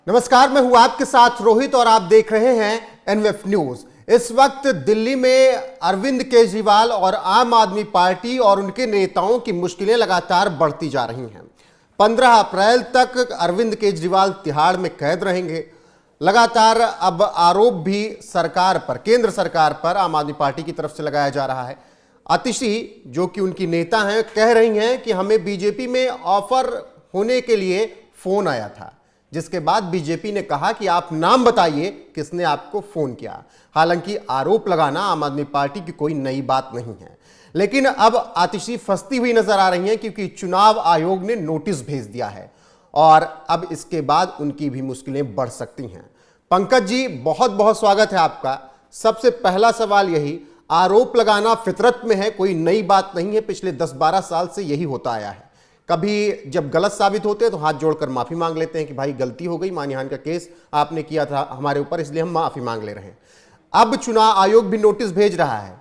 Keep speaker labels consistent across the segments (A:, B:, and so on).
A: नमस्कार, मैं हूं आपके साथ रोहित और आप देख रहे हैं एनवीएफ न्यूज। इस वक्त दिल्ली में अरविंद केजरीवाल और आम आदमी पार्टी और उनके नेताओं की मुश्किलें लगातार बढ़ती जा रही हैं। 15 अप्रैल तक अरविंद केजरीवाल तिहाड़ में कैद रहेंगे। लगातार अब आरोप भी सरकार पर, केंद्र सरकार पर आम आदमी पार्टी की तरफ से लगाया जा रहा है। आतिशी, जो कि उनकी नेता हैं, कह रही हैं कि हमें बीजेपी में ऑफर होने के लिए फोन आया था, जिसके बाद बीजेपी ने कहा कि आप नाम बताइए किसने आपको फोन किया। हालांकि आरोप लगाना आम आदमी पार्टी की कोई नई बात नहीं है, लेकिन अब आतिशी फंसती हुई नजर आ रही हैं क्योंकि चुनाव आयोग ने नोटिस भेज दिया है और अब इसके बाद उनकी भी मुश्किलें बढ़ सकती हैं। पंकज जी, बहुत बहुत स्वागत है आपका। सबसे पहला सवाल यही, आरोप लगाना फितरत में है, कोई नई बात नहीं है, पिछले 10-12 साल से यही होता आया है। कभी जब गलत साबित होते हैं तो हाथ जोड़कर माफी मांग लेते हैं कि भाई गलती हो गई, मानहानि का केस आपने किया था हमारे ऊपर, इसलिए हम माफी मांग ले रहे हैं। अब चुनाव आयोग भी नोटिस भेज रहा है,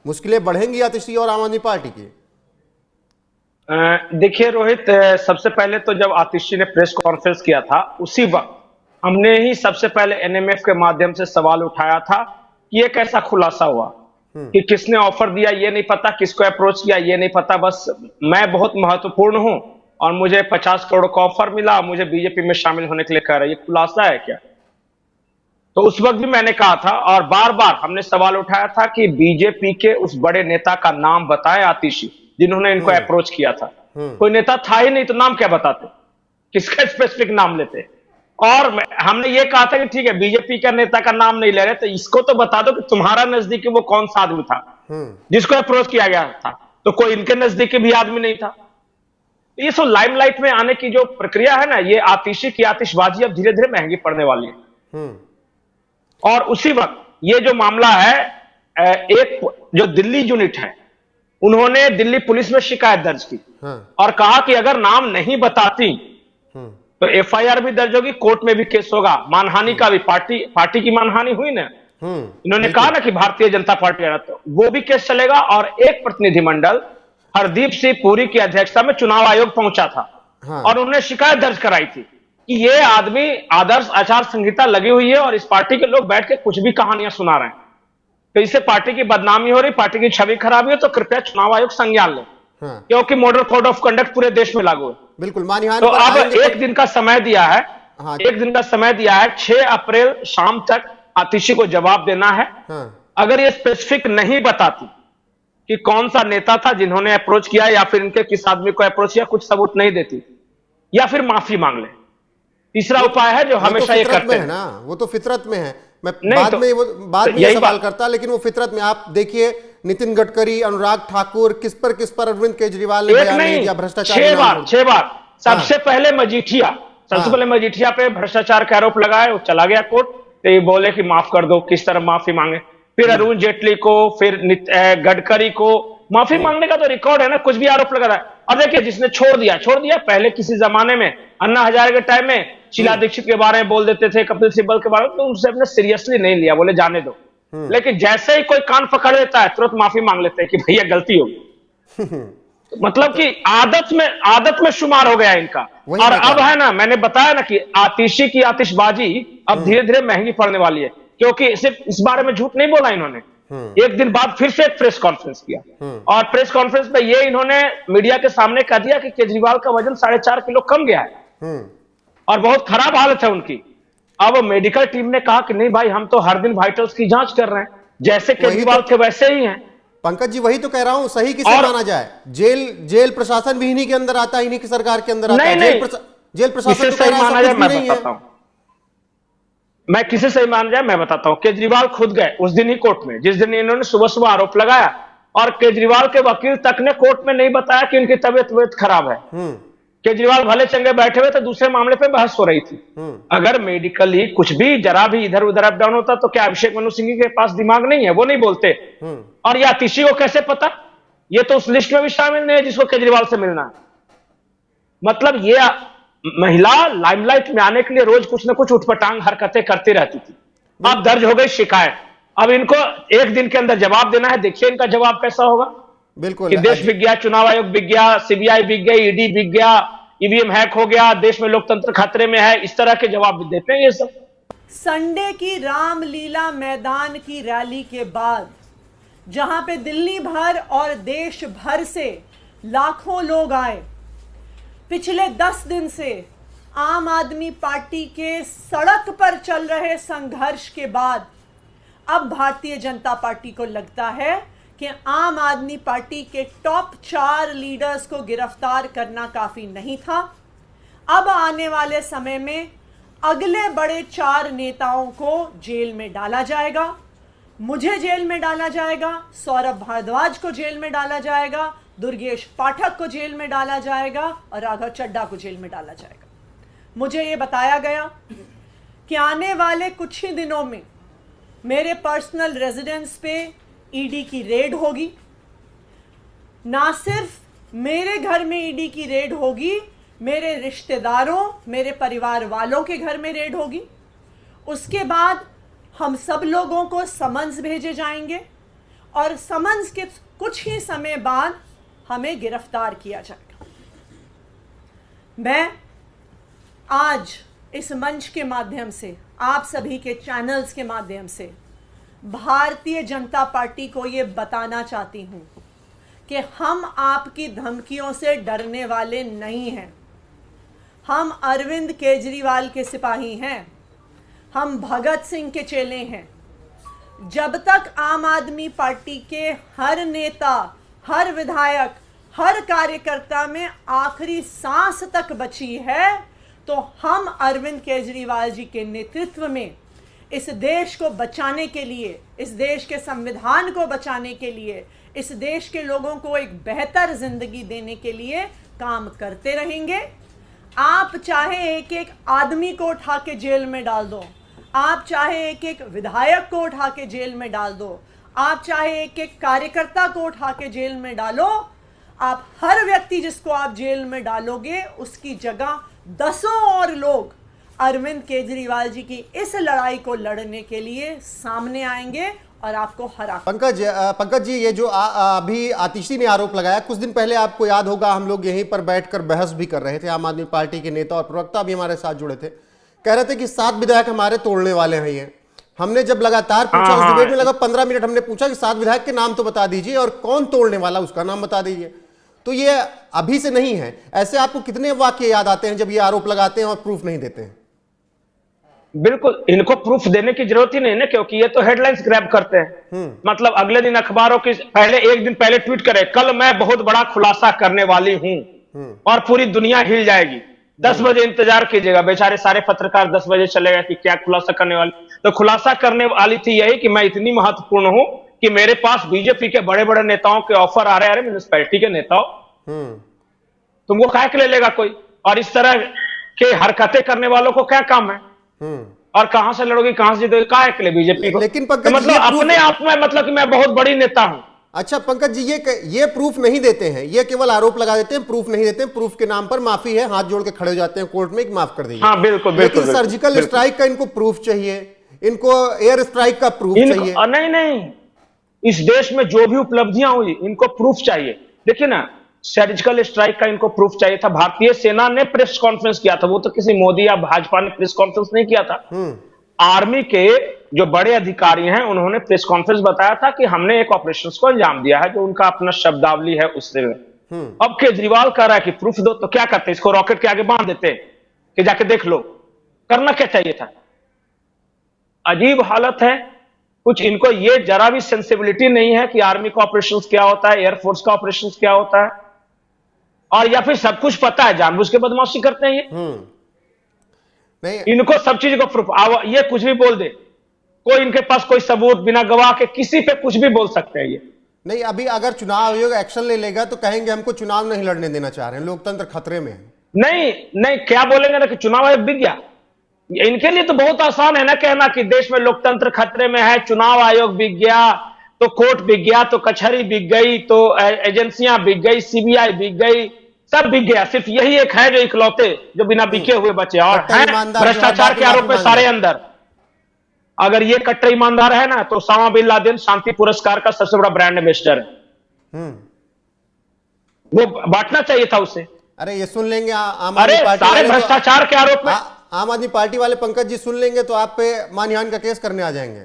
A: मुश्किलें बढ़ेंगी आतिशी और आम आदमी पार्टी की?
B: देखिए रोहित, सबसे पहले तो जब आतिशी ने प्रेस कॉन्फ्रेंस किया था उसी वक्त हमने ही सबसे पहले एनएमएफ के माध्यम से सवाल उठाया था कि ये कैसा खुलासा हुआ कि किसने ऑफर दिया ये नहीं पता, किसको अप्रोच किया ये नहीं पता, बस मैं बहुत महत्वपूर्ण हूं और मुझे 50 करोड़ का ऑफर मिला, मुझे बीजेपी में शामिल होने के लिए कह रहा है, ये खुलासा है क्या? तो उस वक्त भी मैंने कहा था और बार बार हमने सवाल उठाया था कि बीजेपी के उस बड़े नेता का नाम बताएं आतिशी, जिन्होंने इनको अप्रोच किया था। कोई नेता था ही नहीं तो नाम क्या बताते, किसका स्पेसिफिक नाम लेते? और हमने ये कहा था कि ठीक है, बीजेपी का नेता का नाम नहीं ले रहे तो इसको तो बता दो कि तुम्हारा नजदीकी वो कौन सा आदमी था जिसको अप्रोच किया गया था। तो कोई इनके नजदीकी भी आदमी नहीं था। ये सब लाइमलाइट में आने की जो प्रक्रिया है ना, ये आतिशी की आतिशबाजी अब धीरे धीरे महंगी पड़ने वाली है। और उसी वक्त ये जो मामला है, एक जो दिल्ली यूनिट है उन्होंने दिल्ली पुलिस में शिकायत दर्ज की और कहा कि अगर नाम नहीं बताती तो एफआईआर भी दर्ज होगी, कोर्ट में भी केस होगा, मानहानि का भी, पार्टी की मानहानि हुई ना, इन्होंने कहा ना कि भारतीय जनता पार्टी, तो वो भी केस चलेगा। और एक प्रतिनिधिमंडल हरदीप सिंह पुरी की अध्यक्षता में चुनाव आयोग पहुंचा था और उन्होंने शिकायत दर्ज कराई थी कि ये आदमी आदर्श आचार संहिता लगी हुई है और इस पार्टी के लोग बैठ के कुछ भी कहानियां सुना रहे हैं, तो इससे पार्टी की बदनामी हो रही, पार्टी की छवि खराब है, तो कृपया चुनाव आयोग संज्ञान ले, क्योंकि मॉडल कोड ऑफ कंडक्ट पूरे देश में लागू है।
A: बिल्कुल, मानहानि
B: तो अब एक दिन का समय दिया है, एक दिन का समय दिया है, 6 अप्रैल शाम तक आतिशी को जवाब देना है। अगर ये स्पेसिफिक नहीं बताती कि कौन सा नेता था जिन्होंने अप्रोच किया या फिर इनके किस आदमी को अप्रोच किया, कुछ सबूत नहीं देती, या फिर माफी मांग ले। तीसरा उपाय है जो हमेशा ये करते हैं ना,
A: वो तो फितरत में है। मैं बाद में सवाल करता, लेकिन वो फितरत में। आप देखिए, नितिन गडकरी, अनुराग ठाकुर, किस पर अरविंद केजरीवाल ने बयान नहीं दिया, भ्रष्टाचार
B: 6 बार। सबसे पहले मजीठिया पे भ्रष्टाचार का आरोप लगाया, वो चला गया कोर्ट, तो ये बोले कि माफ कर दो, किस तरह माफी मांगे। फिर अरुण जेटली को, फिर गडकरी को माफी मांगने का तो रिकॉर्ड है ना, कुछ भी आरोप लगा रहा है। अब देखिए, जिसने छोड़ दिया पहले किसी जमाने में अन्ना हजारे के टाइम में शीला दीक्षित के बारे में बोल देते थे, कपिल सिब्बल के बारे में, तो उनसे अपने सीरियसली नहीं लिया, बोले जाने दो। लेकिन जैसे ही कोई कान पकड़ लेता है तुरंत माफी मांग लेते हैं कि भैया गलती होगी। मतलब कि आदत में शुमार हो गया इनका। और अब है ना, मैंने बताया ना कि आतिशी की आतिशबाजी अब धीरे धीरे महंगी पड़ने वाली है, क्योंकि सिर्फ इस बारे में झूठ नहीं बोला इन्होंने, एक दिन बाद फिर से एक प्रेस कॉन्फ्रेंस किया और प्रेस कॉन्फ्रेंस में ये इन्होंने मीडिया के सामने कह दिया कि केजरीवाल का वजन 4.5 किलो कम गया है और बहुत खराब हालत है उनकी। अब मेडिकल टीम ने कहा कि नहीं भाई, हम तो हर दिन वाइटल्स की जांच कर रहे हैं, जैसे केजरीवाल थे वैसे ही हैं।
A: पंकज जी, वही तो कह रहा हूं, सही किसे माना जाए? जेल प्रशासन भी इन्हीं के अंदर आता है, इन्हीं की सरकार के अंदर आता है। जेल प्रशासन तो कह रहा है, मैं बताता हूं,
B: मैं किसे सही मान जाए मैं बताता हूं। केजरीवाल खुद गए उस दिन ही कोर्ट में, जिस दिन इन्होंने सुबह सुबह आरोप लगाया, और केजरीवाल के वकील तक ने कोर्ट में नहीं बताया कि उनकी तबीयत खराब है। केजरीवाल भले चंगे बैठे हुए थे, दूसरे मामले पे बहस हो रही थी। अगर मेडिकली कुछ भी जरा भी इधर उधर अप डाउन होता तो क्या अभिषेक मनु सिंह के पास दिमाग नहीं है? वो नहीं बोलते। और या आतिशी को कैसे पता? ये तो उस लिस्ट में भी शामिल नहीं है जिसको केजरीवाल से मिलना है। मतलब ये महिला लाइमलाइट में आने के लिए रोज कुछ ना कुछ उठपटांग हरकतें करती रहती थी। अब दर्ज हो गई शिकायत, अब इनको एक दिन के अंदर जवाब देना है। देखिए इनका जवाब कैसा होगा।
A: बिल्कुल,
B: कि देश बिक गया, चुनाव आयोग बिक गया, सीबीआई बिक गई, ईडी बिक गया, ईवीएम हैक हो गया, देश में लोकतंत्र खतरे में है, इस तरह के जवाब भी देते हैं ये सब।
C: संडे की रामलीला मैदान की रैली के बाद जहां पे दिल्ली भर और देश भर से लाखों लोग आए, पिछले 10 दिन से आम आदमी पार्टी के सड़क पर चल रहे संघर्ष के बाद अब भारतीय जनता पार्टी को लगता है कि आम आदमी पार्टी के टॉप 4 लीडर्स को गिरफ्तार करना काफी नहीं था। अब आने वाले समय में अगले बड़े 4 नेताओं को जेल में डाला जाएगा। मुझे जेल में डाला जाएगा, सौरभ भारद्वाज को जेल में डाला जाएगा, दुर्गेश पाठक को जेल में डाला जाएगा और राघव चड्ढा को जेल में डाला जाएगा। मुझे ये बताया गया कि आने वाले कुछ ही दिनों में मेरे पर्सनल रेजिडेंस पे ईडी की रेड होगी। ना सिर्फ मेरे घर में ईडी की रेड होगी, मेरे रिश्तेदारों, मेरे परिवार वालों के घर में रेड होगी। उसके बाद हम सब लोगों को समन्स भेजे जाएंगे और समन्स के कुछ ही समय बाद हमें गिरफ्तार किया जाएगा। मैं आज इस मंच के माध्यम से, आप सभी के चैनल्स के माध्यम से भारतीय जनता पार्टी को ये बताना चाहती हूं कि हम आपकी धमकियों से डरने वाले नहीं हैं। हम अरविंद केजरीवाल के सिपाही हैं, हम भगत सिंह के चेले हैं। जब तक आम आदमी पार्टी के हर नेता, हर विधायक, हर कार्यकर्ता में आखिरी सांस तक बची है, तो हम अरविंद केजरीवाल जी के नेतृत्व में इस देश को बचाने के लिए, इस देश के संविधान को बचाने के लिए, इस देश के लोगों को एक बेहतर जिंदगी देने के लिए काम करते रहेंगे। आप चाहे एक एक आदमी को उठा के जेल में डाल दो, आप चाहे एक एक विधायक को उठा के जेल में डाल दो, आप चाहे एक एक कार्यकर्ता को उठा के जेल में डालो, आप हर व्यक्ति जिसको आप जेल में डालोगे उसकी जगह 10 और लोग अरविंद केजरीवाल जी की इस लड़ाई को लड़ने के लिए सामने आएंगे और आपको हरा।
A: पंकज जी, ये जो अभी आतिशी ने आरोप लगाया, कुछ दिन पहले आपको याद होगा हम लोग यहीं पर बैठकर बहस भी कर रहे थे। आम आदमी पार्टी के नेता और प्रवक्ता भी हमारे साथ जुड़े थे, कह रहे थे कि 7 विधायक हमारे तोड़ने वाले हैं ये। हमने जब लगातार पूछा, उस डिबेट में लगा 15 मिनट हमने पूछा कि 7 विधायक के नाम तो बता दीजिए और कौन तोड़ने वाला उसका नाम बता दीजिए। तो ये अभी से नहीं है। ऐसे आपको कितने वाक्य याद आते हैं जब ये आरोप लगाते हैं और प्रूफ नहीं देते हैं?
B: बिल्कुल, इनको प्रूफ देने की जरूरत ही नहीं ना, क्योंकि ये तो हेडलाइंस ग्रैब करते हैं। मतलब अगले दिन अखबारों की पहले, एक दिन पहले ट्वीट करे, कल मैं बहुत बड़ा खुलासा करने वाली हूं और पूरी दुनिया हिल जाएगी, 10 बजे इंतजार कीजिएगा। बेचारे सारे पत्रकार 10 बजे चले गए कि क्या खुलासा करने वाली। तो खुलासा करने वाली थी यही कि मैं इतनी महत्वपूर्ण हूं कि मेरे पास बीजेपी के बड़े बड़े नेताओं के ऑफर आ रहे हैं। म्यूनिसिपैलिटी के नेताओं, तुमको क्या ले लेगा कोई? और इस तरह के हरकतें करने वालों को क्या काम है? और कहां से लड़ोगी, कहां से जीतोगी, क्या के लिए बीजेपी को?
A: लेकिन
B: तो मतलब अपने आप में मतलब कि मैं बहुत बड़ी नेता हूं।
A: अच्छा पंकज जी, ये प्रूफ नहीं देते हैं, ये केवल आरोप लगा देते हैं, प्रूफ नहीं देते हैं। प्रूफ के नाम पर माफी है, हाथ जोड़ के खड़े हो जाते हैं कोर्ट में कि माफ कर दीजिए।
B: हाँ बिल्कुल,
A: लेकिन सर्जिकल स्ट्राइक का इनको प्रूफ चाहिए, इनको एयर स्ट्राइक का प्रूफ चाहिए।
B: नहीं, इस देश में जो भी उपलब्धियां हुई इनको प्रूफ चाहिए। देखिए ना, सर्जिकल स्ट्राइक का इनको प्रूफ चाहिए था। भारतीय सेना ने प्रेस कॉन्फ्रेंस किया था, वो तो किसी मोदी या भाजपा ने प्रेस कॉन्फ्रेंस नहीं किया था। आर्मी के जो बड़े अधिकारी हैं उन्होंने प्रेस कॉन्फ्रेंस बताया था कि हमने एक ऑपरेशन को अंजाम दिया है, जो उनका अपना शब्दावली है उससे। अब केजरीवाल कह रहा है कि प्रूफ दो, तो क्या करते? इसको रॉकेट के आगे बांध देते कि जाके देख लो। करना क्या चाहिए था? अजीब हालत है। कुछ इनको ये जरा भी सेंसिबिलिटी नहीं है कि आर्मी का ऑपरेशन क्या होता है, एयरफोर्स का ऑपरेशन क्या होता है, और या फिर सब कुछ पता है, जानबूझ के बदमाशी करते हैं ये। नहीं, इनको सब चीज को प्रूफ, ये कुछ भी बोल दे, कोई इनके पास कोई सबूत बिना गवाह के किसी पे कुछ भी बोल सकते हैं ये।
A: नहीं, अभी अगर चुनाव आयोग एक्शन ले लेगा तो कहेंगे हमको चुनाव नहीं लड़ने देना चाह रहे हैं, लोकतंत्र खतरे में है।
B: नहीं, क्या बोलेंगे ना कि चुनाव आयोग बिक गया। इनके लिए तो बहुत आसान है ना कहना कि देश में लोकतंत्र खतरे में है, चुनाव आयोग बिक गया, तो कोर्ट बिक गया, तो कचहरी बिक गई, तो एजेंसियां बिक गई, सीबीआई बिक गई, सब बिक गया। सिर्फ यही एक है जो इकलौते जो बिना बिके हुए बचे, और भ्रष्टाचार के आरोप में सारे अंदर। अगर ये कट्टर ईमानदार है ना, तो ओसामा बिन लादेन शांति पुरस्कार का सबसे बड़ा ब्रांड एम्बेसडर है। वो बांटना चाहिए था उसे।
A: अरे ये सुन लेंगे आम
B: अरे
A: आदमी पार्टी
B: सारे
A: वाले तो-
B: भ्रष्टाचार के आरोप में
A: आम आदमी पार्टी वाले पंकज जी सुन लेंगे तो आप पे मानहानि का केस करने आ जाएंगे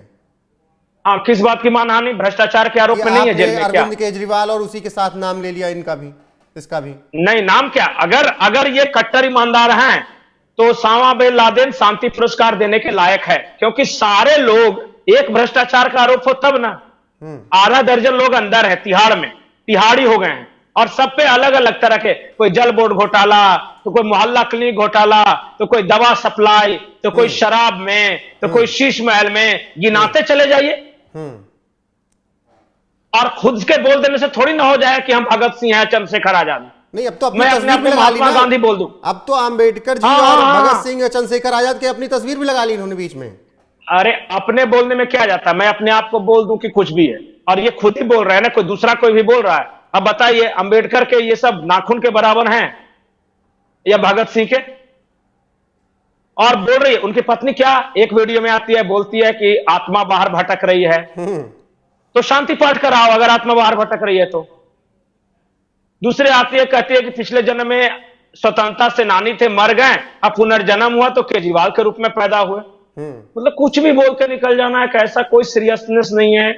B: हाँ, किस बात की मानहानि? भ्रष्टाचार के आरोप
A: कि
B: में नहीं है
A: आपने
B: जेल में क्या?
A: अरविंद केजरीवाल और उसी के साथ नाम ले लिया, इनका भी, इसका भी।
B: नहीं, नाम क्या? अगर ये कट्टर ईमानदार हैं तो ओसामा बिन लादेन शांति पुरस्कार देने के लायक है, क्योंकि सारे लोग, एक भ्रष्टाचार का आरोप हो तब ना, आधा दर्जन लोग अंदर है तिहाड़ में, तिहाड़ी हो गए हैं, और सब पे अलग अलग तरह के, कोई जल बोर्ड घोटाला, तो कोई मोहल्ला क्लिनिक घोटाला, तो कोई दवा सप्लाई, तो कोई शराब में, तो कोई शीश महल में, गिनाते चले जाइए। और खुद के बोल देने से थोड़ी ना हो जाए कि हम भगत सिंह हैं, चंद्रशेखर आजाद।
A: नहीं, अब तो अपनी
B: मैं अपने
A: तस्वीर
B: आप
A: भी
B: में
A: लगा ली
B: महात्मा
A: ना।
B: गांधी बोल दूं।
A: अब तो अंबेडकर जी
B: हाँ,
A: और
B: हाँ,
A: भगत
B: हाँ।
A: सिंह, चंद्रशेखर आजाद की अपनी तस्वीर भी लगा ली इन्होंने बीच में।
B: अरे अपने बोलने में क्या जाता है? मैं अपने आप को बोल दूं कि कुछ भी है, और ये खुद ही बोल रहे हैं ना, कोई दूसरा कोई भी बोल रहा है। अब बताइए, अंबेडकर के ये सब नाखून के बराबर हैं या भगत सिंह के? और बोल रही है उनकी पत्नी, क्या एक वीडियो में आती है, बोलती है कि आत्मा बाहर भटक रही है, तो शांति पाठ कराओ अगर आत्मा बाहर भटक रही है तो। दूसरे आती है, कहती है कि पिछले जन्म में स्वतंत्रता सेनानी थे, मर गए, अब पुनर्जन्म हुआ तो केजरीवाल के रूप में पैदा हुए। मतलब कुछ भी बोल के निकल जाना है, ऐसा कोई सीरियसनेस नहीं है।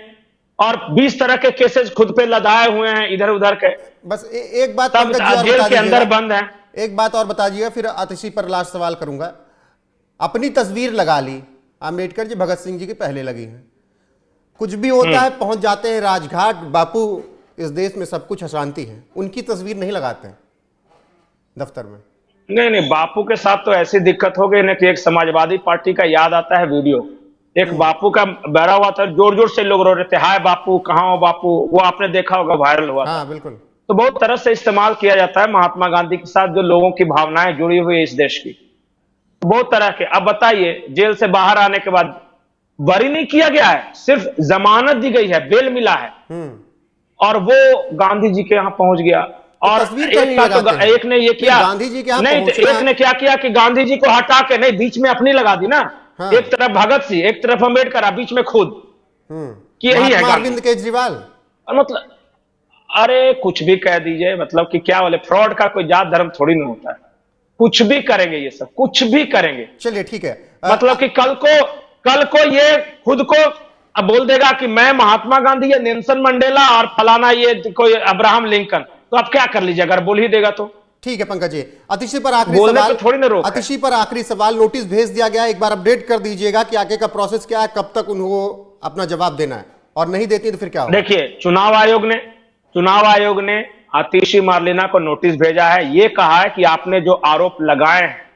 B: और 20 तरह के केसेस खुद पे लदाए हुए हैं इधर उधर के।
A: बस एक बात
B: तब
A: पंकज जी और
B: जेल
A: बता
B: के अंदर
A: दीजिएगा।
B: बंद है।
A: एक बात और बता दीजिएगा, फिर आतिशी पर लास्ट सवाल करूंगा। अपनी तस्वीर लगा ली, अंबेडकर जी भगत सिंह जी के पहले लगी है, कुछ भी होता है पहुंच जाते हैं राजघाट, बापू इस देश में सब कुछ अशांति है, उनकी तस्वीर नहीं लगाते हैं दफ्तर में।
B: नहीं, बापू के साथ तो ऐसी दिक्कत हो गई ना कि एक समाजवादी पार्टी का याद आता है वीडियो, एक बापू का बैठा हुआ था, जोर जोर से लोग रो रहे थे, हाय बापू, कहाँ हो बापू, वो आपने देखा होगा, वायरल हुआ था।
A: हाँ बिल्कुल।
B: तो बहुत तरह से इस्तेमाल किया जाता है महात्मा गांधी के साथ जो लोगों की भावनाएं जुड़ी हुई है इस देश की, बहुत तरह के। अब बताइए, जेल से बाहर आने के बाद बरी नहीं किया गया है, सिर्फ जमानत दी गई है, बेल मिला है, और वो गांधी जी के यहां पहुंच गया। और
A: तस्वीर
B: एक ने ये किया,
A: गांधी जी के यहाँ
B: नहीं,
A: पहुंचना
B: एक ने क्या किया कि गांधी जी को हटा के, नहीं, बीच में अपनी लगा दी ना।
A: हाँ।
B: एक तरफ भगत सिंह, एक तरफ अम्बेडकर, बीच में खुद, कि यही है
A: महात्मा
B: गांधी।
A: अरविंद केजरीवाल।
B: और मतलब अरे कुछ भी कह दीजिए, मतलब कि क्या बोले, फ्रॉड का कोई जात धर्म थोड़ी ना होता है, कुछ भी करेंगे ये सब, कुछ भी करेंगे।
A: चलिए ठीक है।
B: मतलब कि कल को ये खुद को अब बोल देगा कि मैं महात्मा गांधी या नेल्सन मंडेला और फलाना ये कोई अब्राहम लिंकन, तो आप क्या कर लीजिए अगर बोल ही देगा तो।
A: ठीक है पंकज जी, अतिशी पर आखिरी
B: बोलने
A: सवाल,
B: पे थोड़ी ना रोक है।
A: अतिशी पर आखिरी सवाल, नोटिस भेज दिया गया है, एक बार अपडेट कर दीजिएगा कि आगे का प्रोसेस क्या है, कब तक उनको अपना जवाब देना है, और नहीं देती तो फिर क्या होगा?
B: देखिए, चुनाव आयोग ने आतिशी मार्लेना को नोटिस भेजा है, यह कहा है कि आपने जो आरोप लगाए हैं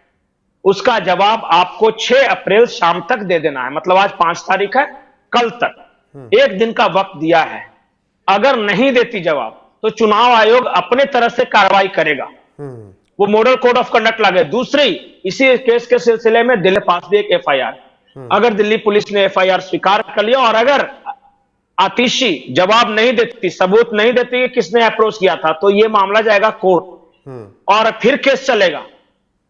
B: उसका जवाब आपको 6 अप्रैल शाम तक दे देना है। मतलब आज 5 तारीख है, कल तक 1 दिन का वक्त दिया है। अगर नहीं देती जवाब तो चुनाव आयोग अपने तरफ से कार्रवाई करेगा, वो मॉडल कोड ऑफ कंडक्ट लागे। दूसरी, इसी केस के सिलसिले में दिल्ली पास भी एक एफआईआर, अगर दिल्ली पुलिस ने एफआईआर स्वीकार कर लिया और अगर आतिशी जवाब नहीं देती, सबूत नहीं देती कि किसने अप्रोच किया था, तो यह मामला जाएगा कोर्ट और फिर केस चलेगा,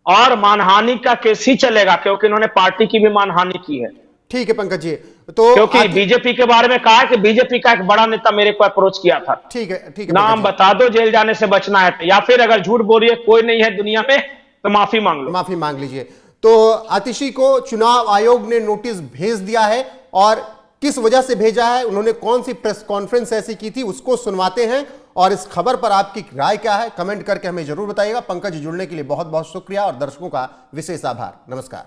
B: और मानहानि का केस ही चलेगा, क्योंकि इन्होंने पार्टी की भी मानहानि की है।
A: ठीक है पंकज जी, तो
B: क्योंकि बीजेपी के बारे में कहा है कि बीजेपी का एक बड़ा नेता मेरे को अप्रोच किया था।
A: ठीक है
B: नाम बता दो, जेल जाने से बचना है, या फिर अगर झूठ बोल रही है कोई नहीं है दुनिया में तो माफी मांग लो,
A: माफी मांग लीजिए। तो आतिशी को चुनाव आयोग ने नोटिस भेज दिया है, और किस वजह से भेजा है, उन्होंने कौन सी प्रेस कॉन्फ्रेंस ऐसी की थी, उसको सुनवाते हैं। और इस खबर पर आपकी राय क्या है, कमेंट करके हमें जरूर बताइएगा। पंकज जुड़ने के लिए बहुत बहुत शुक्रिया और दर्शकों का विशेष आभार। नमस्कार।